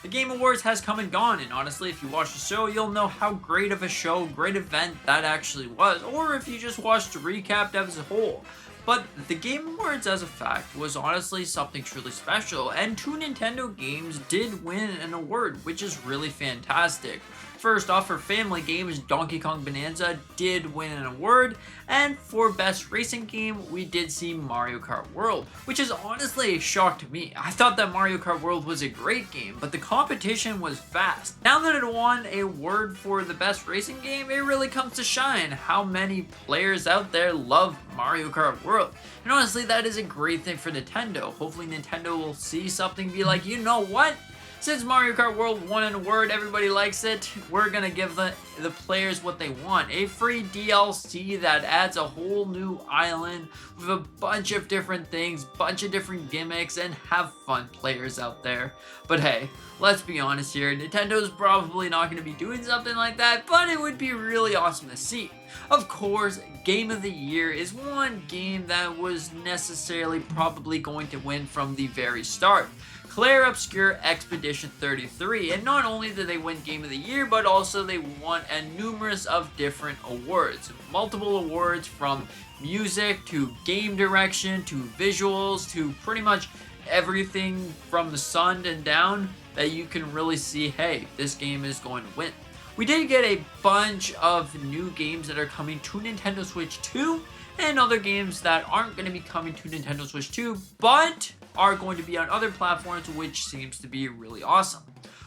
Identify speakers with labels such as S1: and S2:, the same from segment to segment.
S1: The Game Awards has come and gone, and honestly, if you watch the show, you'll know how great of a show, great event that actually was, or if you just watched the recap as a whole. But the Game Awards, as a fact, was honestly something truly special, and two Nintendo games did win an award, which is really fantastic. First off, for family games, Donkey Kong Bonanza did win an award, and for best racing game, we did see Mario Kart World, which is honestly a shock to me. I thought that Mario Kart World was a great game, but the competition was fast. Now that it won a award for the best racing game, it really comes to shine how many players out there love Mario Kart World. And honestly, that is a great thing for Nintendo. Hopefully Nintendo will see something and be like, you know what? Since Mario Kart World won an award, everybody likes it, we're gonna give the players what they want. A free DLC that adds a whole new island with a bunch of different things, bunch of different gimmicks, and have fun players out there. But hey, let's be honest here, Nintendo's probably not gonna be doing something like that, but it would be really awesome to see. Of course, Game of the Year is one game that was necessarily probably going to win from the very start. Clair Obscur Expedition 33, and not only did they win Game of the Year, but also they won a numerous of different awards. Multiple awards from music to game direction to visuals to pretty much everything from the sun and down that you can really see, hey, this game is going to win. We did get a bunch of new games that are coming to Nintendo Switch 2 and other games that aren't going to be coming to Nintendo Switch 2, but are going to be on other platforms, which seems to be really awesome.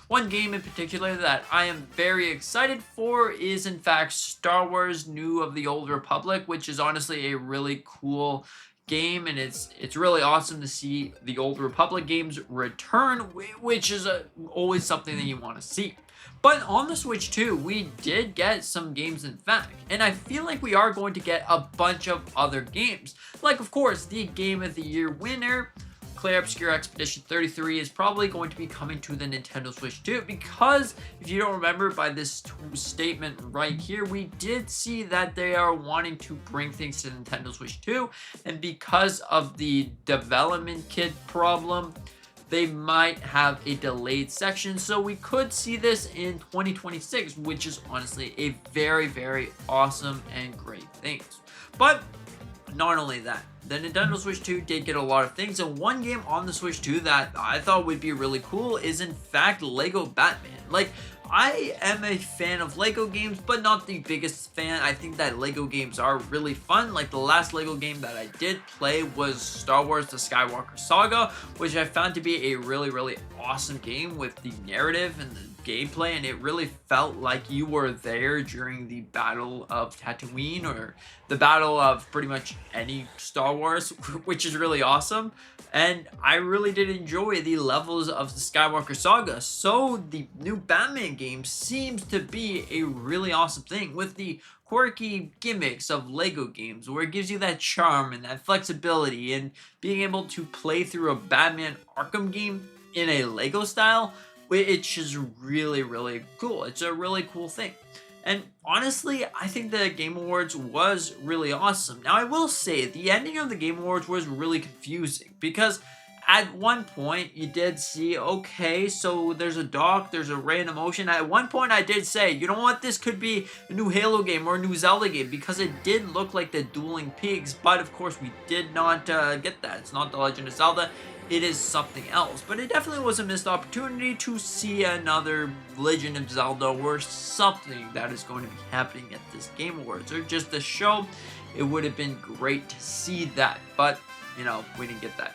S1: One game in particular that I am very excited for is in fact Star Wars New of the Old Republic, which is honestly a really cool game, and it's really awesome to see the Old Republic games return, which is always something that you want to see. But on the Switch 2, we did get some games in fact, and I feel like we are going to get a bunch of other games. Like, of course, the Game of the Year winner, Clair Obscur Expedition 33, is probably going to be coming to the Nintendo Switch 2, because if you don't remember by this statement right here, we did see that they are wanting to bring things to Nintendo Switch 2, and because of the development kit problem, they might have a delayed section, so we could see this in 2026, which is honestly a very, very awesome and great thing. But not only that, the Nintendo Switch 2 did get a lot of things, and one game on the Switch 2 that I thought would be really cool is in fact Lego Batman. Like, I am a fan of Lego games, but not the biggest fan. I think that Lego games are really fun. Like, the last Lego game that I did play was Star Wars The Skywalker Saga, which I found to be a really, really awesome game with the narrative and the gameplay, and it really felt like you were there during the Battle of Tatooine or the battle of pretty much any Star Wars, which is really awesome. And I really did enjoy the levels of the Skywalker Saga. So the new Batman game seems to be a really awesome thing with the quirky gimmicks of Lego games, where it gives you that charm and that flexibility, and being able to play through a Batman Arkham game in a Lego style, it's just really, really cool. It's a really cool thing. And honestly, I think the Game Awards was really awesome. Now, I will say the ending of the Game Awards was really confusing, because at one point you did see, okay, so there's a dock, there's a random ocean. At one point I did say, you know what, this could be a new Halo game or a new Zelda game, because it did look like the dueling pigs, but of course we did not get that. It's not The Legend of Zelda. It is something else, but it definitely was a missed opportunity to see another Legend of Zelda or something that is going to be happening at this Game Awards, or just the show. It would have been great to see that, but you know, we didn't get that.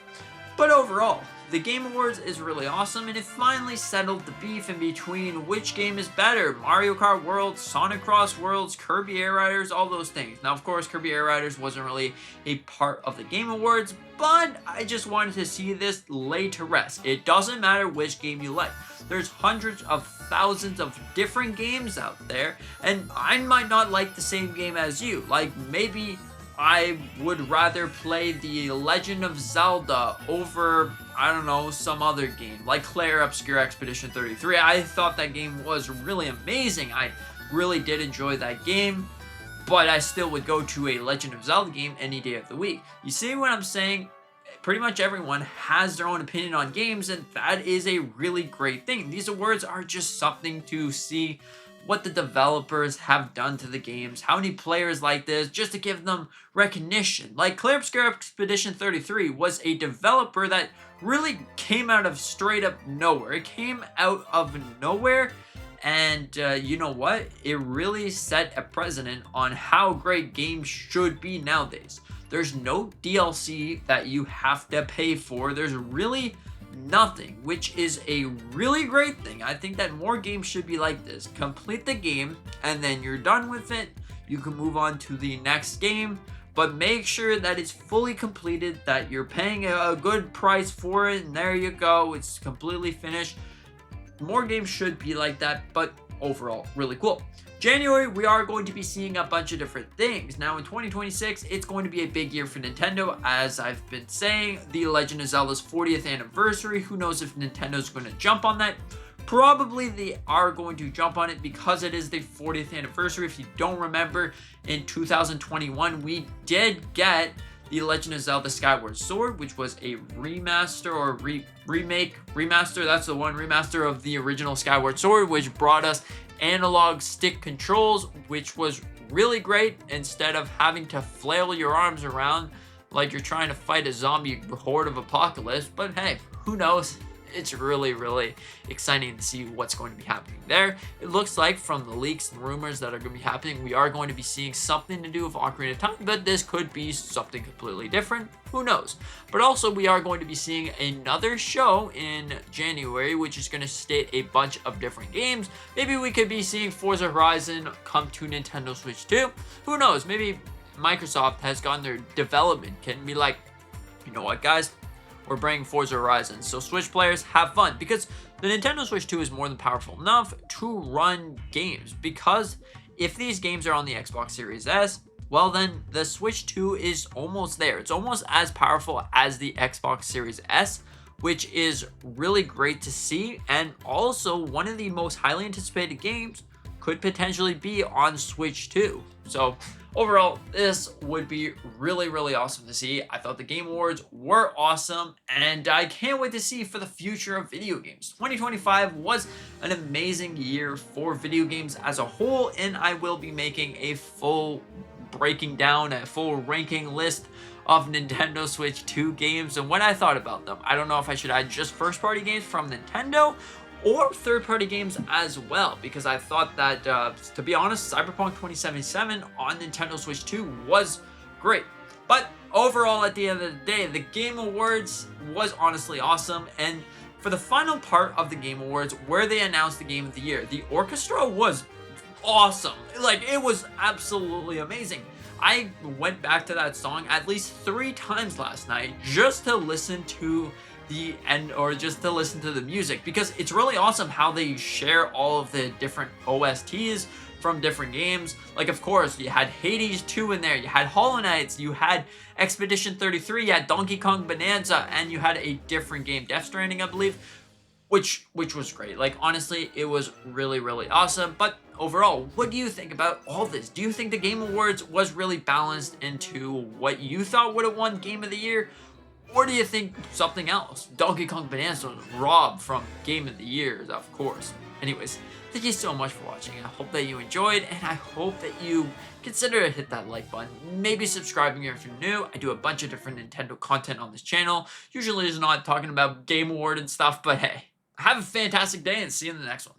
S1: But overall, the Game Awards is really awesome, and it finally settled the beef in between which game is better: Mario Kart World, Sonic Cross Worlds, Kirby Air Riders, all those things. Now, of course, Kirby Air Riders wasn't really a part of the Game Awards, but I just wanted to see this laid to rest. It doesn't matter which game you like. There's hundreds of thousands of different games out there, and I might not like the same game as you. Like, maybe I would rather play the Legend of Zelda over, I don't know, some other game, like Clair Obscur Expedition 33. I thought that game was really amazing. I really did enjoy that game, but I still would go to a Legend of Zelda game any day of the week. You see what I'm saying? pretty much everyone has their own opinion on games, and that is a really great thing. These awards are just something to see what the developers have done to the games, how many players like this, just to give them recognition. Like Clear Obscure Expedition 33 was a developer that really came out of straight up nowhere. It came out of nowhere, and you know what? It really set a precedent on how great games should be nowadays. There's no DLC that you have to pay for. There's really nothing, which is a really great thing. I think that more games should be like this. Complete the game and then you're done with it. You can move on to the next game, but make sure that it's fully completed, that you're paying a good price for it, and there you go. It's completely finished. More games should be like that, but overall, really cool. January, we are going to be seeing a bunch of different things. Now in 2026, it's going to be a big year for Nintendo. As I've been saying, the Legend of Zelda's 40th anniversary. Who knows if Nintendo's going to jump on that? Probably they are going to jump on it because it is the 40th anniversary. If you don't remember, in 2021, we did get the Legend of Zelda Skyward Sword, which was a remaster or remaster, that's the one, remaster of the original Skyward Sword, which brought us analog stick controls, which was really great instead of having to flail your arms around like you're trying to fight a zombie horde of apocalypse. But hey, who knows? It's really, really exciting to see what's going to be happening there. It looks like from the leaks and rumors that are going to be happening, we are going to be seeing something to do with Ocarina of Time, but this could be something completely different. Who knows? But also, we are going to be seeing another show in January, which is going to state a bunch of different games. Maybe we could be seeing Forza Horizon come to Nintendo Switch 2. Who knows? Maybe Microsoft has gotten their development kit and be like, you know what, guys? We're bringing Forza Horizon. So Switch players, have fun, because the Nintendo Switch 2 is more than powerful enough to run games. Because if these games are on the Xbox Series S, well then the Switch 2 is almost there. It's almost as powerful as the Xbox Series S, which is really great to see. And also one of the most highly anticipated games could potentially be on Switch 2. So overall, this would be really, really awesome to see. I thought the Game Awards were awesome, and I can't wait to see for the future of video games. 2025 was an amazing year for video games as a whole, and I will be making a full breaking down, a full ranking list of Nintendo Switch 2 games and what I thought about them. I don't know if I should add just first-party games from Nintendo or third-party games as well, because I thought that, to be honest, Cyberpunk 2077 on Nintendo Switch 2 was great. But overall, at the end of the day, the Game Awards was honestly awesome, and for the final part of the Game Awards, where they announced the Game of the Year, the orchestra was awesome. Like, it was absolutely amazing. I went back to that song at least 3 times last night just to listen to the end, or just to listen to the music, because it's really awesome how they share all of the different OSTs from different games. Like, of course, you had Hades 2 in there, you had Hollow Knights, you had Expedition 33, you had Donkey Kong Bonanza, and you had a different game, Death Stranding, I believe, which was great. Like, honestly, it was really, really awesome. But overall, what do you think about all this? Do you think the Game Awards was really balanced into what you thought would have won Game of the Year? Or do you think something else? Donkey Kong Bonanza was robbed from Game of the Year, of course. Anyways, thank you so much for watching. I hope that you enjoyed, and I hope that you consider to hit that like button. Maybe subscribing if you're new. I do a bunch of different Nintendo content on this channel. Usually it's not talking about Game Award and stuff, but hey, have a fantastic day and see you in the next one.